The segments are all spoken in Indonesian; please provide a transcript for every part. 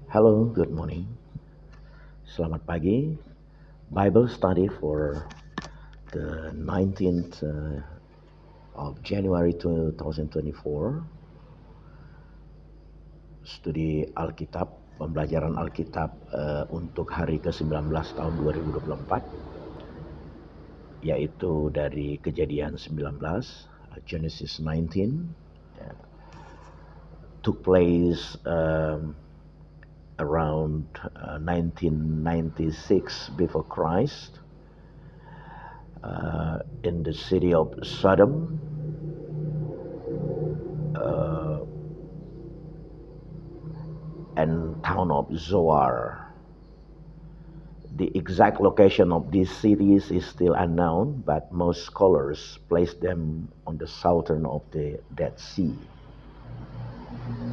Hello, good morning. Selamat pagi. Bible study for the 19th of January 2024. Studi Alkitab, pembelajaran Alkitab untuk hari ke-19 tahun 2024, yaitu dari Kejadian 19, Genesis 19, took place around 1996 before Christ. In the city of Sodom, and town of Zoar. The exact location of these cities is still unknown, but most scholars place them on the southern of the Dead Sea.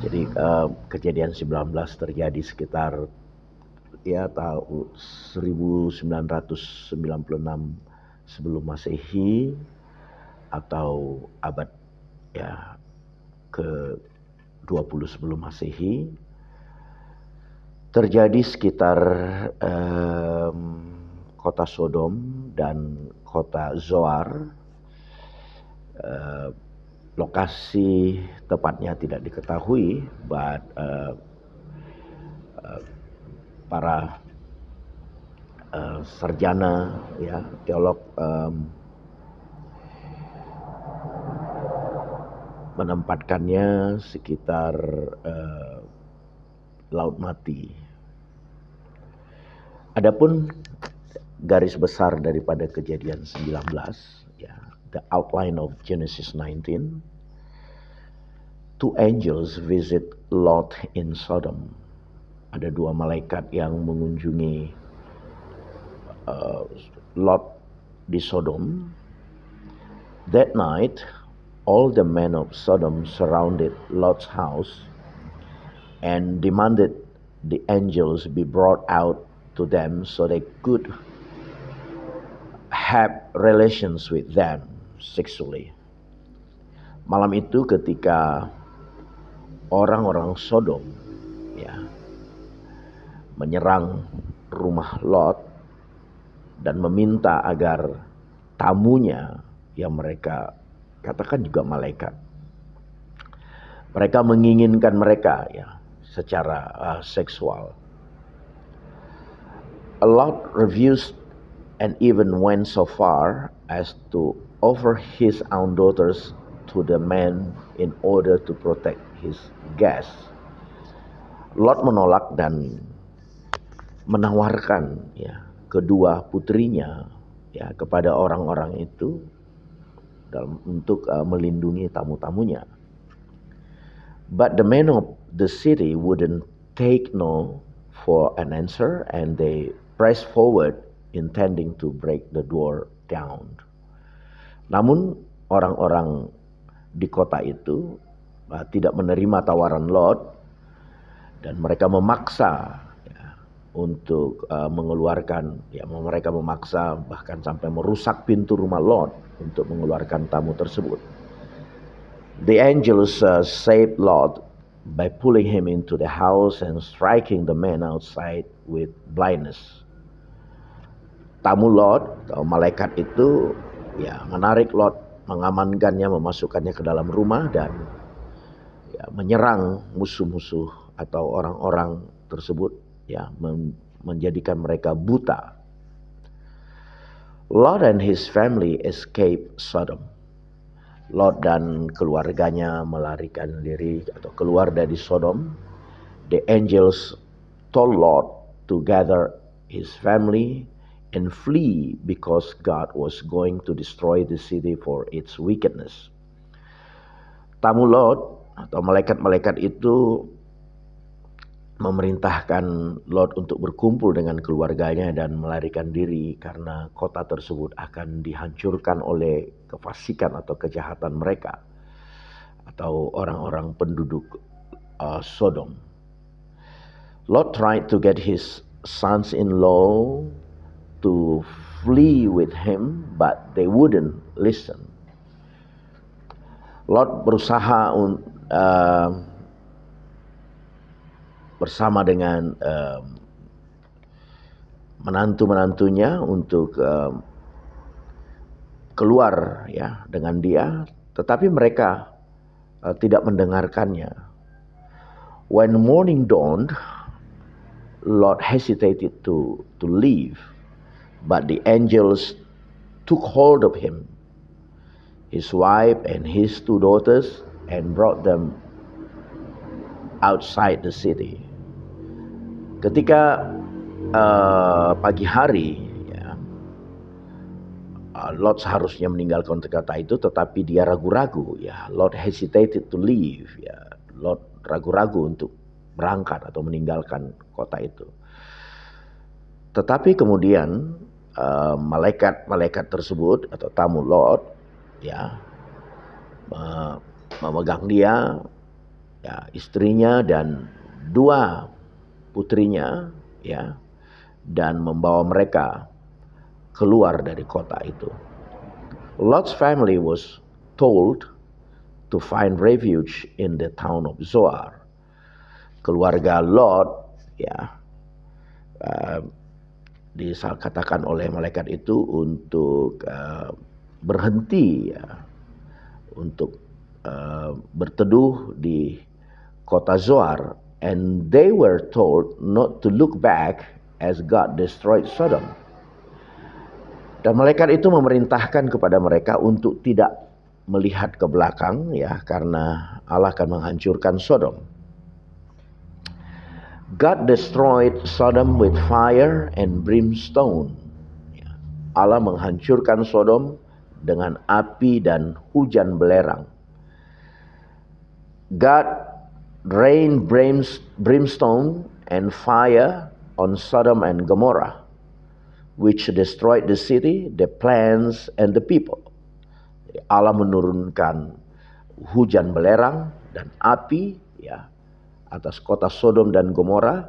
Jadi kejadian 19 terjadi sekitar tahun 1996 sebelum Masehi atau abad ke-20 sebelum Masehi. Terjadi sekitar kota Sodom dan kota Zoar. Lokasi tepatnya tidak diketahui, but para sarjana teolog menempatkannya sekitar Laut Mati. Adapun garis besar daripada kejadian 19, the outline of Genesis 19, two angels visit Lot in Sodom. Ada dua malaikat yang mengunjungi Lot di Sodom. That night, all the men of Sodom surrounded Lot's house and demanded the angels be brought out to them so they could have relations with them sexually. Malam itu ketika orang-orang Sodom menyerang rumah Lot dan meminta agar tamunya yang mereka katakan juga malaikat, mereka menginginkan mereka secara seksual. Lot refused and even went so far as to offer his own daughters to the men in order to protect his guests. Lot menolak dan menawarkan kedua putrinya kepada orang-orang itu untuk melindungi tamu-tamunya. But the men of the city wouldn't take no for an answer, and they pressed forward intending to break the door down. Namun orang-orang di kota itu tidak menerima tawaran Lot, dan mereka memaksa untuk mengeluarkan, mereka memaksa bahkan sampai merusak pintu rumah Lot untuk mengeluarkan tamu tersebut. The angels saved Lot by pulling him into the house and striking the man outside with blindness. Tamu Lot atau malaikat itu menarik Lot, mengamankannya, memasukkannya ke dalam rumah dan menyerang musuh-musuh atau orang-orang tersebut, menjadikan mereka buta. Lot and his family escaped Sodom. Lot dan keluarganya melarikan diri atau keluar dari Sodom. The angels told Lot to gather his family and flee because God was going to destroy the city for its wickedness. Tamu Lot atau malaikat-malaikat itu memerintahkan Lot untuk berkumpul dengan keluarganya dan melarikan diri karena kota tersebut akan dihancurkan oleh kefasikan atau kejahatan mereka atau orang-orang penduduk Sodom. Lot tried to get his sons-in-law to flee with him, but they wouldn't listen. Lot berusaha bersama dengan menantu-menantunya untuk keluar ya dengan dia, tetapi mereka tidak mendengarkannya. When morning dawned, Lot hesitated to leave, but the angels took hold of him, his wife and his 2 daughters, and brought them outside the city. Ketika pagi hari, ya, Lot seharusnya meninggalkan kota itu, tetapi dia ragu-ragu. Ya, Lot hesitated to leave. Ya, Lot ragu-ragu untuk berangkat atau meninggalkan kota itu. Tetapi kemudian malaikat tersebut atau tamu Lot, ya, memegang dia, ya, istrinya dan 2 putrinya, ya, dan membawa mereka keluar dari kota itu. Lot's family was told to find refuge in the town of Zoar. Keluarga Lot, ya, dikatakan oleh malaikat itu untuk berhenti, ya, untuk berteduh di kota Zoar, and they were told not to look back as God destroyed Sodom. Dan malaikat itu memerintahkan kepada mereka untuk tidak melihat ke belakang, ya, karena Allah akan menghancurkan Sodom. God destroyed Sodom with fire and brimstone. Allah menghancurkan Sodom dengan api dan hujan belerang. God rained brimstone and fire on Sodom and Gomorrah, which destroyed the city, the plants, and the people. Allah menurunkan hujan belerang dan api, ya, atas kota Sodom dan Gomora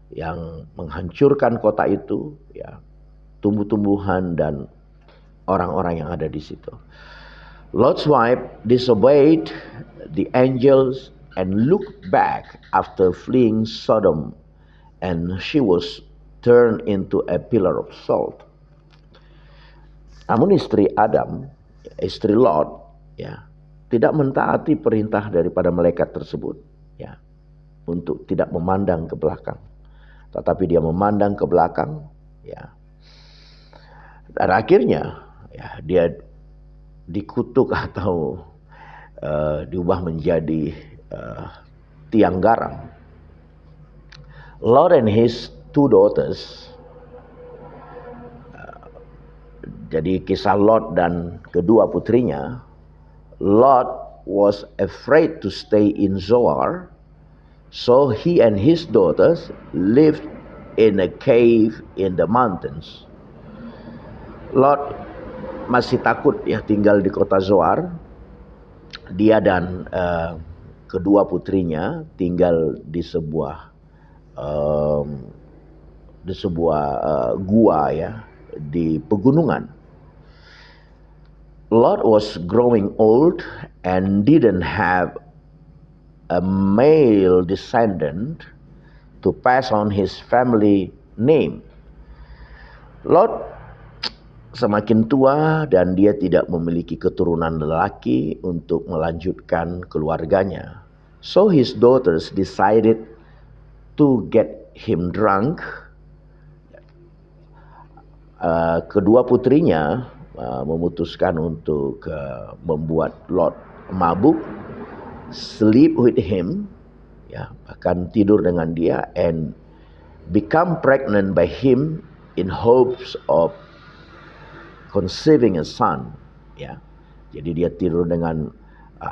yang menghancurkan kota itu, ya, tumbuh-tumbuhan dan orang-orang yang ada di situ. Lot's wife disobeyed the angels and looked back after fleeing Sodom, and she was turned into a pillar of salt. Namun istri Adam, istri Lot, ya, tidak mentaati perintah daripada malaikat tersebut, ya, untuk tidak memandang ke belakang. Tetapi dia memandang ke belakang, ya. Dan akhirnya, ya, dia dikutuk atau diubah menjadi tiang garam. Lot and his 2 daughters, jadi kisah Lot dan kedua putrinya. Lot was afraid to stay in Zoar, so he and his daughters lived in a cave in the mountains. Lot masih takut, ya, tinggal di kota Zoar. Dia dan kedua putrinya tinggal di sebuah gua, ya, di pegunungan. Lot was growing old and didn't have a male descendant to pass on his family name. Lot semakin tua dan dia tidak memiliki keturunan lelaki untuk melanjutkan keluarganya. So his daughters decided to get him drunk. Kedua putrinya memutuskan untuk membuat Lot mabuk, sleep with him, ya, bahkan tidur dengan dia, and become pregnant by him in hopes of conceiving a son, ya. Jadi dia tidur dengan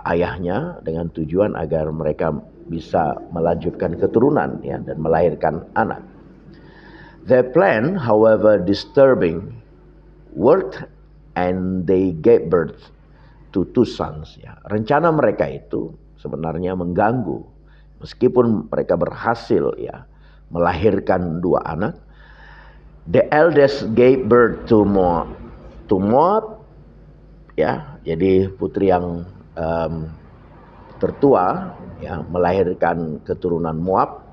ayahnya dengan tujuan agar mereka bisa melanjutkan keturunan, ya, dan melahirkan anak. Their plan, however disturbing, worked and they gave birth to 2 sons, ya. Rencana mereka itu sebenarnya mengganggu, meskipun mereka berhasil, ya, melahirkan 2 anak. The eldest gave birth to Moab, ya. Jadi putri yang tertua, ya, melahirkan keturunan Moab.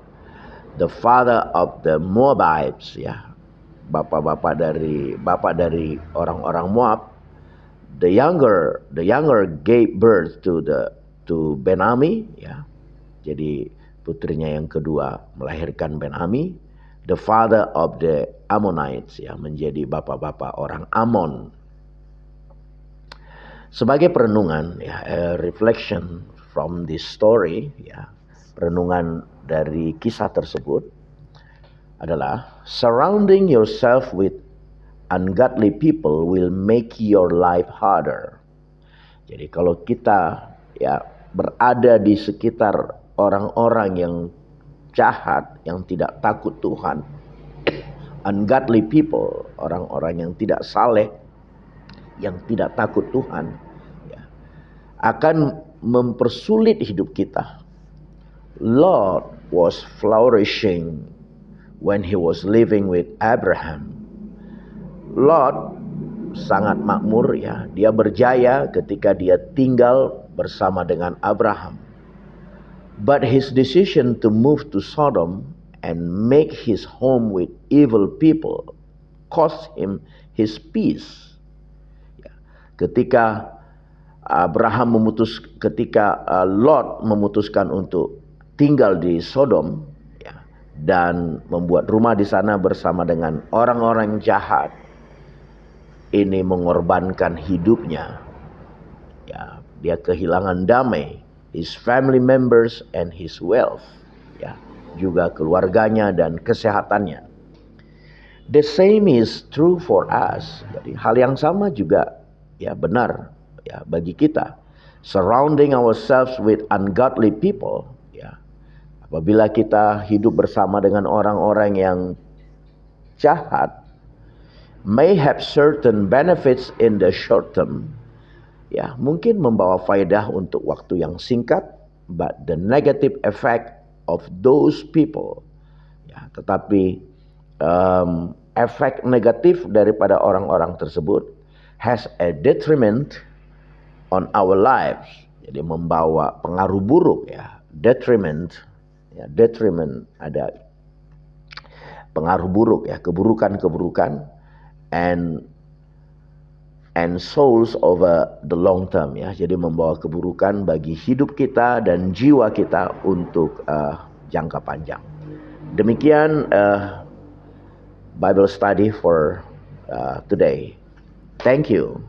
the father of the Moabites, ya, bapak dari orang-orang Moab. The younger gave birth to Ben-Ami, ya. Jadi putrinya yang kedua melahirkan Ben-Ami, the father of the Ammonites, ya, menjadi bapak-bapak orang Amon. Sebagai perenungan, ya, reflection from this story, ya, perenungan dari kisah tersebut adalah surrounding yourself with ungodly people will make your life harder. Jadi kalau kita, ya, berada di sekitar orang-orang yang jahat, yang tidak takut Tuhan, ungodly people, orang-orang yang tidak saleh, yang tidak takut Tuhan, ya, akan mempersulit hidup kita. Lot was flourishing when he was living with Abraham. Lot sangat makmur, ya, dia berjaya ketika dia tinggal bersama dengan Abraham. But his decision to move to Sodom and make his home with evil people cost him his peace. Ketika Lot memutuskan untuk tinggal di Sodom, ya, dan membuat rumah di sana bersama dengan orang-orang jahat, ini mengorbankan hidupnya. Ya, dia kehilangan damai, his family members and his wealth, ya, juga keluarganya dan kesehatannya. The same is true for us. Jadi hal yang sama juga, ya, benar, ya, bagi kita. Surrounding ourselves with ungodly people, ya. Apabila kita hidup bersama dengan orang-orang yang jahat, may have certain benefits in the short term, ya, mungkin membawa faedah untuk waktu yang singkat, but the negative effect of those people, ya, tetapi efek negatif daripada orang-orang tersebut has a detriment on our lives. Jadi membawa pengaruh buruk, ya, detriment, ya, detriment, ada pengaruh buruk, ya, keburukan-keburukan, and souls over the long term, ya. Jadi membawa keburukan bagi hidup kita dan jiwa kita untuk jangka panjang. Demikian Bible study for today. Thank you.